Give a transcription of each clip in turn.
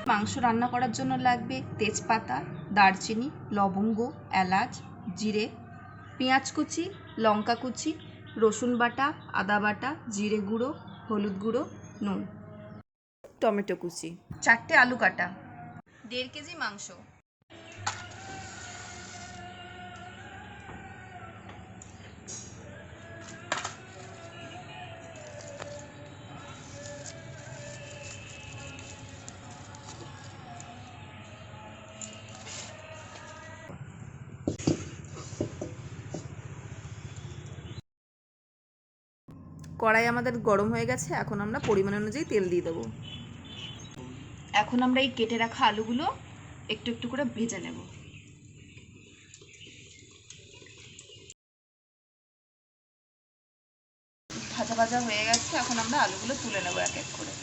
মাংস রান্না করার জন্য লাগবে তেজপাতা, দারচিনি, লবঙ্গ, এলাচ, জিরে, পেঁয়াজ কুচি, লঙ্কা কুচি, রসুন বাটা, আদা বাটা, জিরে গুঁড়ো, হলুদ গুঁড়ো, নুন, টমেটো কুচি, 4টে আলু কাটা, 1.5 কেজি মাংস। কড়াই আমাদের গরম হয়ে গেছে, এখন আমরা পরিমাণ অনুযায়ী তেল দিয়ে দেবো। এখন আমরা এই কেটে রাখা আলুগুলো একটু একটু করে ভেজে নেব। ভাজা ভাজা হয়ে গেছে, এখন আমরা আলুগুলো তুলে নেব এক এক করে।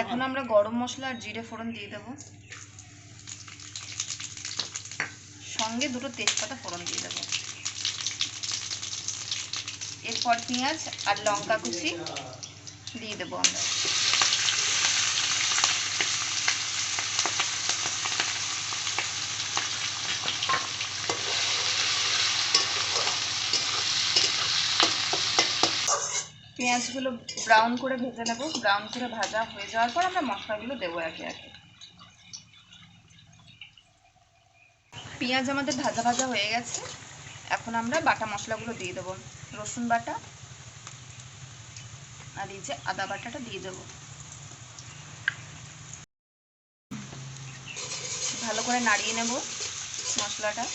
এখন আমরা গরম মশলা আর জিরে ফোড়ন দিয়ে দেব, সঙ্গে 2টো তেজপাতা ফোড়ন দিয়ে দেব। এরপর পেঁয়াজ আর লঙ্কা কুচি দিয়ে দেবো আমরা। পেঁয়াজগুলো ব্রাউন করে ভেজে নেব। ব্রাউন করে ভাজা হয়ে যাওয়ার পর আমরা মশলাগুলো দেবো একে একে। পেঁয়াজ আমাদের ভাজা ভাজা হয়ে গেছে, এখন আমরা বাটা মশলাগুলো দিয়ে দেবো। রসুন বাটা আর এই যে আদা বাটাটা দিয়ে দেবো। ভালো করে নাড়িয়ে নেব মশলাটা।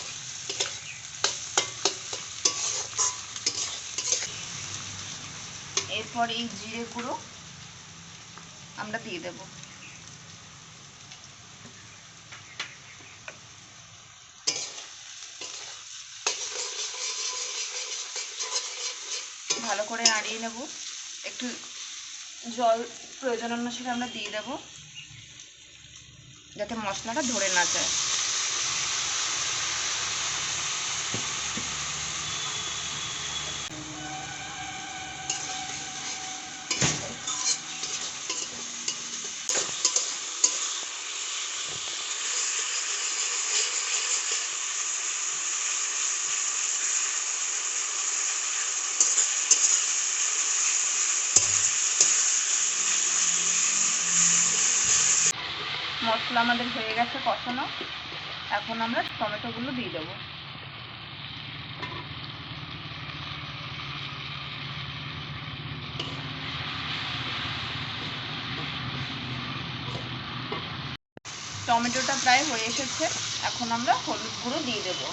এরপর এই জিরে গুঁড়ো আমরা দিয়ে দেব। ভালো করে নাড়িয়ে নেব। একটু জল প্রয়োজন অনুসারে আমরা দিয়ে দেব, যাতে মশলাটা ধরে না যায়। মশলা আমাদের হয়ে গেছে কষানো, এখন আমরা টমেটোগুলো দিয়ে দেবো। টমেটোটা প্রায় হয়ে এসেছে, এখন আমরা হলুদ গুঁড়ো দিয়ে দেবো।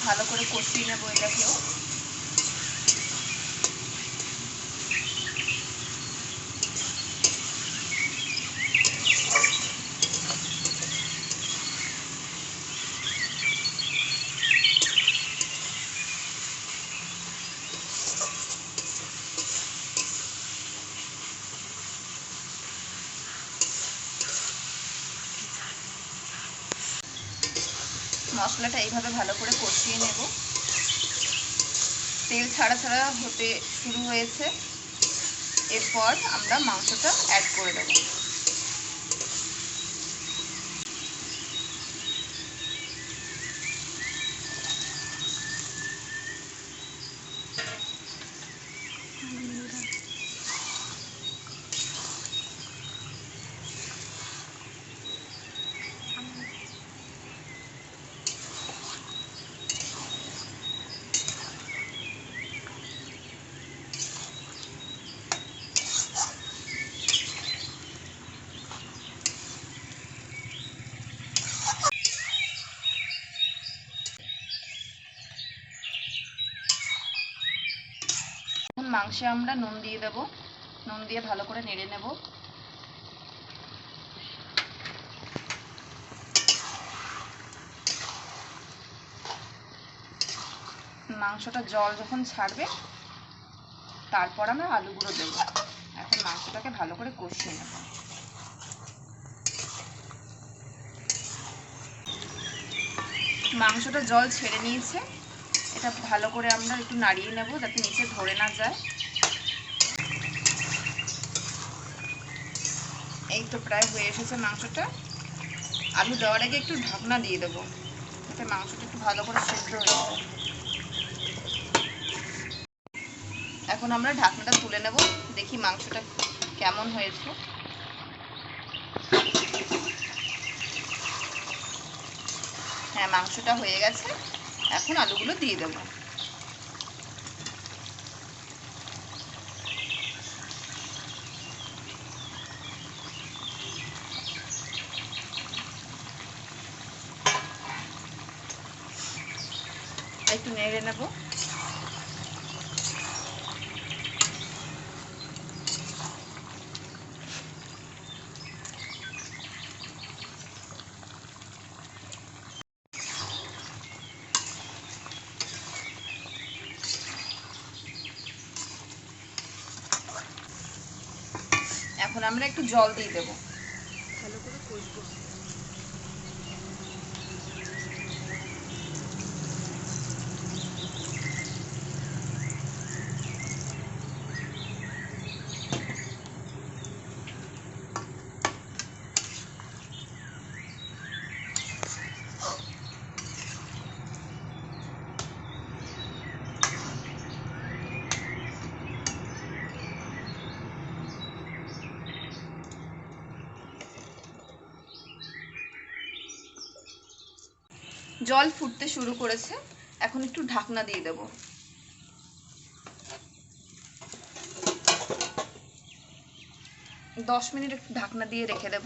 ভালো করে কষিয়ে নেবো এটাকেও। মশলাটা এইভাবে ভালো করে কষিয়ে নেব। তেল ছাড়া ছাড়া হতে শুরু হয়েছে, এরপর আমরা মাংসটা অ্যাড করে দেব। এখন মাংসে আমরা নুন দিয়ে দেব, নুন দিয়ে ভালো করে নেড়ে নেব। মাংসটা জল যখন ছাড়বে তারপর আমরা আলুগুলো দেবো। এখন মাংসটাকে ভালো করে কষিয়ে নেব। মাংসটা জল ছেড়ে নিয়েছে, এটা ভালো করে আমরা একটু নাড়িয়ে নেব যাতে নিচে ধরে না যায়। এই তো প্রায় হয়ে এসেছে মাংসটা। আলু দেওয়ার আগে একটু ঢাকনা দিয়ে দেবো যাতে মাংসটা একটু ভালো করে সেদ্ধ হয়ে যায়। এখন আমরা ঢাকনাটা তুলে নেব, দেখি মাংসটা কেমন হয়েছে। হ্যাঁ, মাংসটা হয়ে গেছে। এখন আলুগুলো দিয়ে দেবো। একটু নেড়ে নেব। এখন আমরা একটু জল দিয়ে দেবো, ভালো করে কষবো। জল ফুটতে শুরু করেছে, এখন একটু ঢাকনা দিয়ে দেব। 10 মিনিট একটু ঢাকনা দিয়ে রেখে দেব।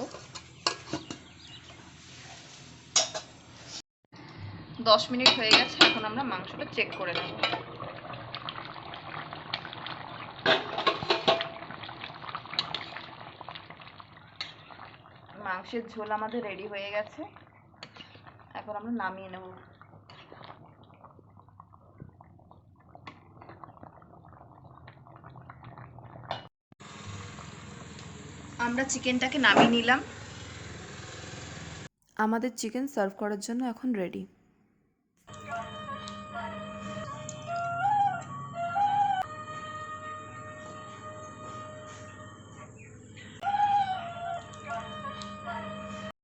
10 মিনিট হয়ে গেছে, এখন আমরা মাংসটা চেক করে নেব। মাংসের ঝোল আমাদের রেডি হয়ে গেছে, এখন আমরা নামিয়ে নেব। আমরা চিকেনটাকে নামিয়ে নিলাম। আমাদের চিকেন সার্ভ করার জন্য এখন রেডি।